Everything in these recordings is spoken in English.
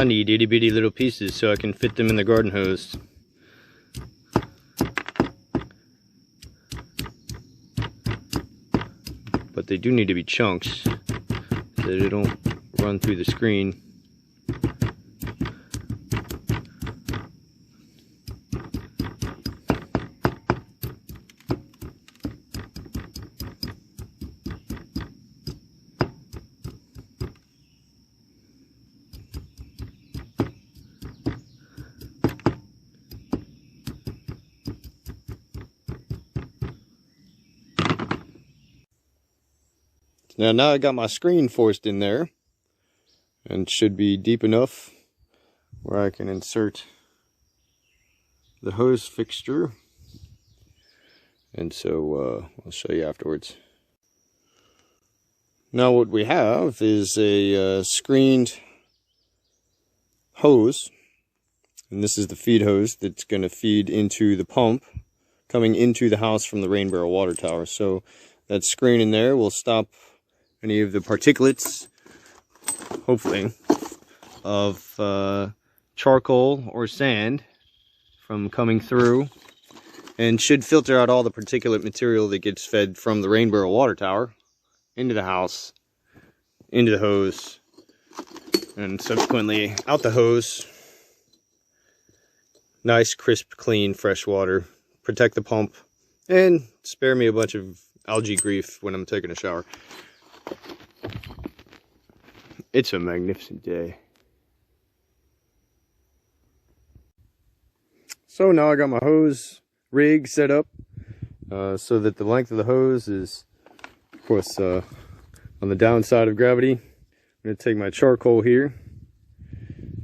need itty bitty little pieces so I can fit them in the garden hose. But they do need to be chunks so that they don't run through the screen. Now I got my screen forced in there, and should be deep enough where I can insert the hose fixture, and so I'll show you afterwards. Now what we have is a screened hose, and this is the feed hose that's going to feed into the pump coming into the house from the rain barrel water tower. So that screen in there will stop any of the particulates, hopefully, of charcoal or sand from coming through, and should filter out all the particulate material that gets fed from the rain barrel water tower into the house, into the hose, and subsequently out the hose. Nice, crisp, clean, fresh water. Protect the pump and spare me a bunch of algae grief when I'm taking a shower. It's a magnificent day. So now I got my hose rig set up so that the length of the hose is, of course, on the downside of gravity. I'm going to take my charcoal here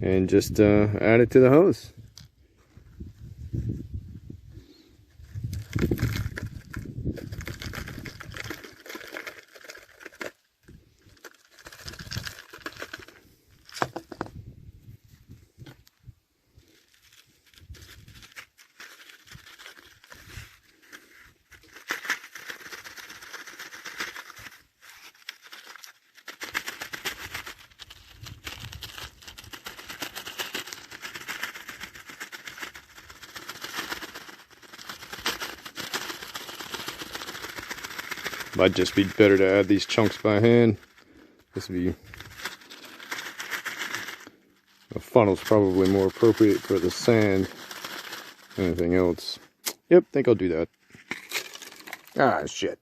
and just add it to the hose. Might just be better to add these chunks by hand. This would be, a funnel's probably more appropriate for the sand than anything else. Yep, think I'll do that. Ah, shit.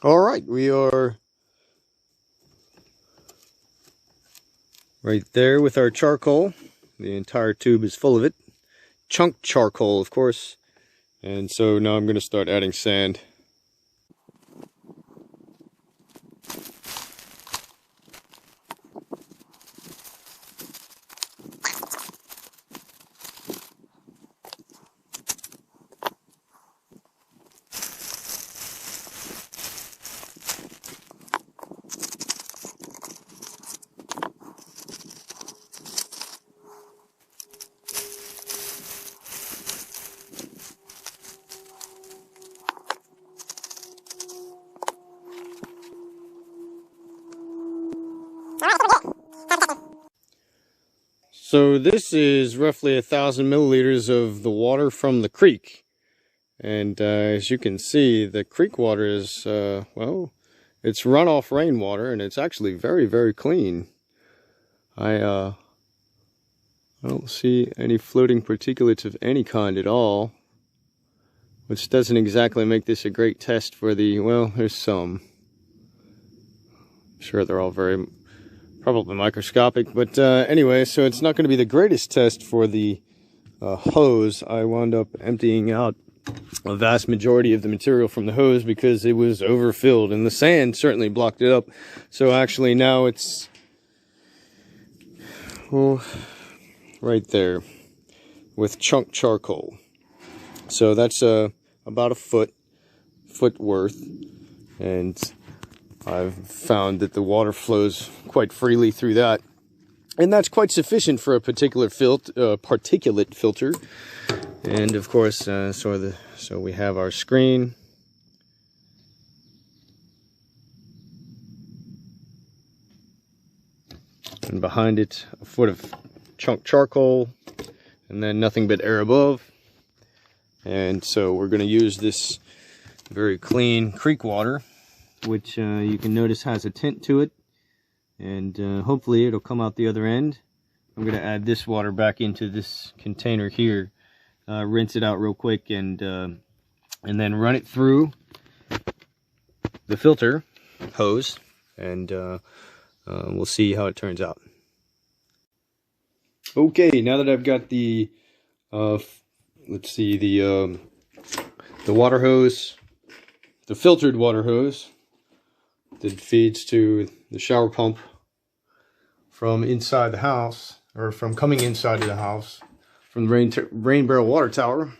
All right, we are right there with our charcoal. The entire tube is full of it. Chunk charcoal, of course. And so now I'm going to start adding sand. So this is roughly 1,000 milliliters of the water from the creek. And as you can see, the creek water is, well, it's runoff rainwater, and it's actually very, very clean. I don't see any floating particulates of any kind at all, which doesn't exactly make this a great test for the, well, there's some. I'm sure they're all very, probably microscopic, but anyway, so it's not going to be the greatest test for the hose. I wound up emptying out a vast majority of the material from the hose because it was overfilled, and the sand certainly blocked it up. So actually now it's, well, right there with chunk charcoal. So that's about a foot worth, and I've found that the water flows quite freely through that, and that's quite sufficient for a particular particulate filter. And of course, so we have our screen. And behind it, a foot of chunk charcoal, and then nothing but air above. And so we're going to use this very clean creek water, which you can notice has a tint to it, and hopefully it'll come out the other end. I'm going to add this water back into this container here. Rinse it out real quick, and then run it through the filter hose, and we'll see how it turns out. Okay, now that I've got the let's see, the water hose, the filtered water hose that feeds to the shower pump from inside the house, or from coming inside of the house, from the rain barrel water tower,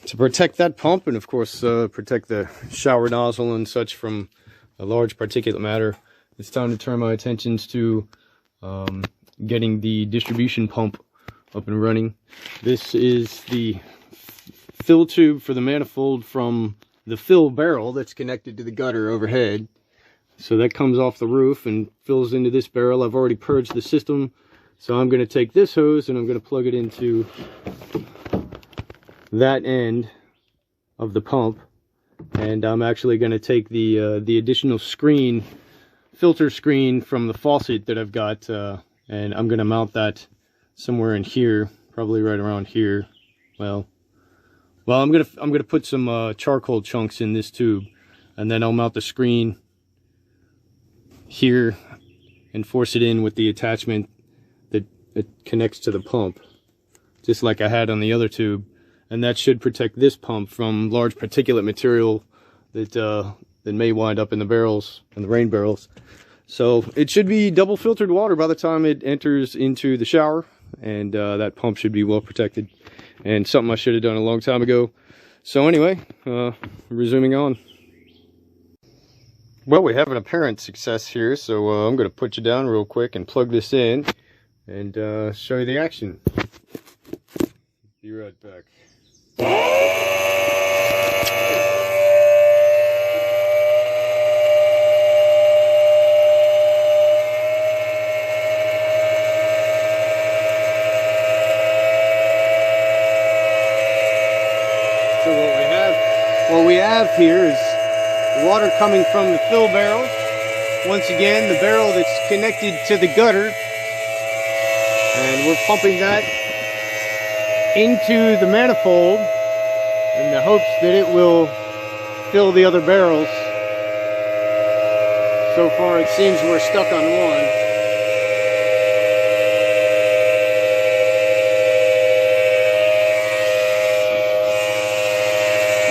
to protect that pump, and of course protect the shower nozzle and such from a large particulate matter. It's time to turn my attentions to getting the distribution pump up and running. This is the fill tube for the manifold from the fill barrel that's connected to the gutter overhead. So that comes off the roof and fills into this barrel. I've already purged the system. So I'm going to take this hose and I'm going to plug it into that end of the pump, and I'm actually going to take the additional screen, filter screen from the faucet that I've got, and I'm going to mount that somewhere in here, probably right around here. Well, I'm going to put some charcoal chunks in this tube, and then I'll mount the screen here and force it in with the attachment it connects to the pump, just like I had on the other tube, and that should protect this pump from large particulate material that may wind up in the barrels, in the rain barrels. So it should be double filtered water by the time it enters into the shower, and that pump should be well protected, and something I should have done a long time ago. So anyway, resuming on. Well, we have an apparent success here, so I'm going to put you down real quick and plug this in and show you the action. Be right back. So what we have here is water coming from the fill barrel. Once again, the barrel that's connected to the gutter, and we're pumping that into the manifold in the hopes that it will fill the other barrels. So far it seems we're stuck on one.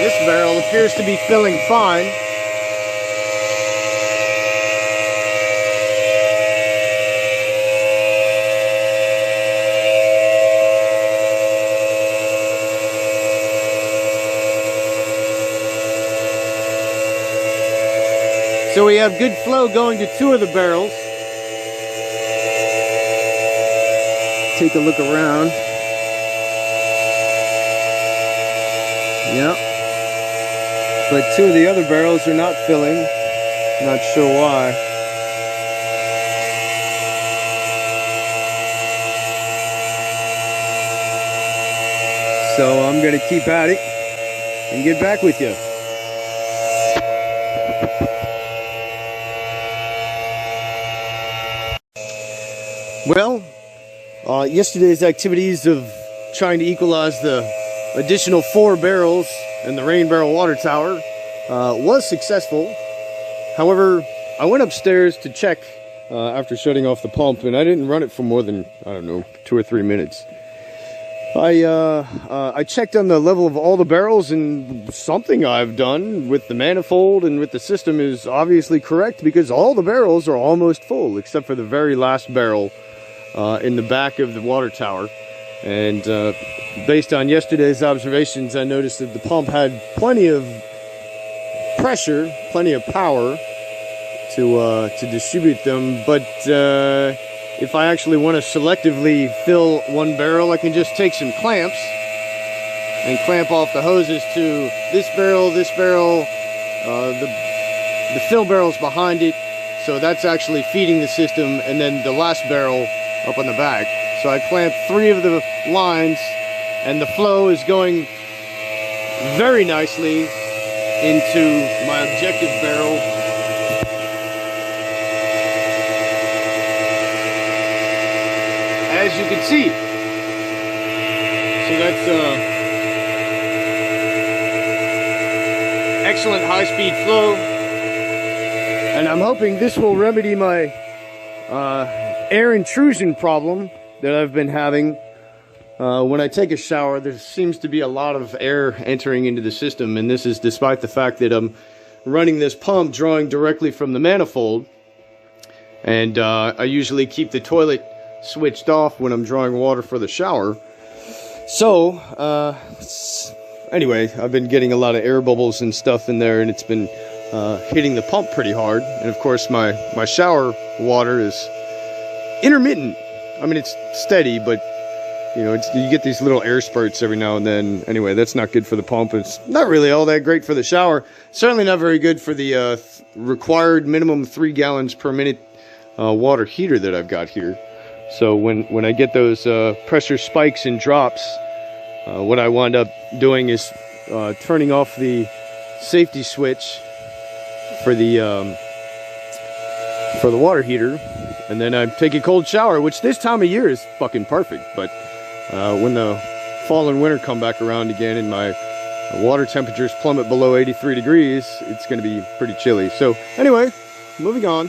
This barrel appears to be filling fine. So we have good flow going to two of the barrels. Take a look around. Yep. But two of the other barrels are not filling. Not sure why. So I'm going to keep at it and get back with you. Well, yesterday's activities of trying to equalize the additional 4 barrels in the rain barrel water tower was successful. However, I went upstairs to check after shutting off the pump, and I didn't run it for more than, I don't know, 2 or 3 minutes. I checked on the level of all the barrels, and something I've done with the manifold and with the system is obviously correct, because all the barrels are almost full except for the very last barrel in the back of the water tower. And based on yesterday's observations, I noticed that the pump had plenty of pressure, plenty of power to distribute them, but if I actually want to selectively fill one barrel, I can just take some clamps and clamp off the hoses to this barrel, the fill barrel's behind it, so that's actually feeding the system, and then the last barrel up on the back. So I clamped 3 of the lines, and the flow is going very nicely into my objective barrel. As you can see. So that's excellent high-speed flow. And I'm hoping this will remedy my air intrusion problem that I've been having. When I take a shower, there seems to be a lot of air entering into the system, and this is despite the fact that I'm running this pump drawing directly from the manifold, and I usually keep the toilet switched off when I'm drawing water for the shower. So anyway, I've been getting a lot of air bubbles and stuff in there, and it's been hitting the pump pretty hard. And of course my shower water is intermittent. I mean, it's steady, but you know, you get these little air spurts every now and then. Anyway, that's not good for the pump. It's not really all that great for the shower. Certainly not very good for the required minimum 3 gallons per minute water heater that I've got here. So when I get those pressure spikes and drops, what I wind up doing is turning off the safety switch for the water heater, and then I take a cold shower, which this time of year is fucking perfect. But when the fall and winter come back around again and my water temperatures plummet below 83 degrees, it's going to be pretty chilly. So anyway, moving on.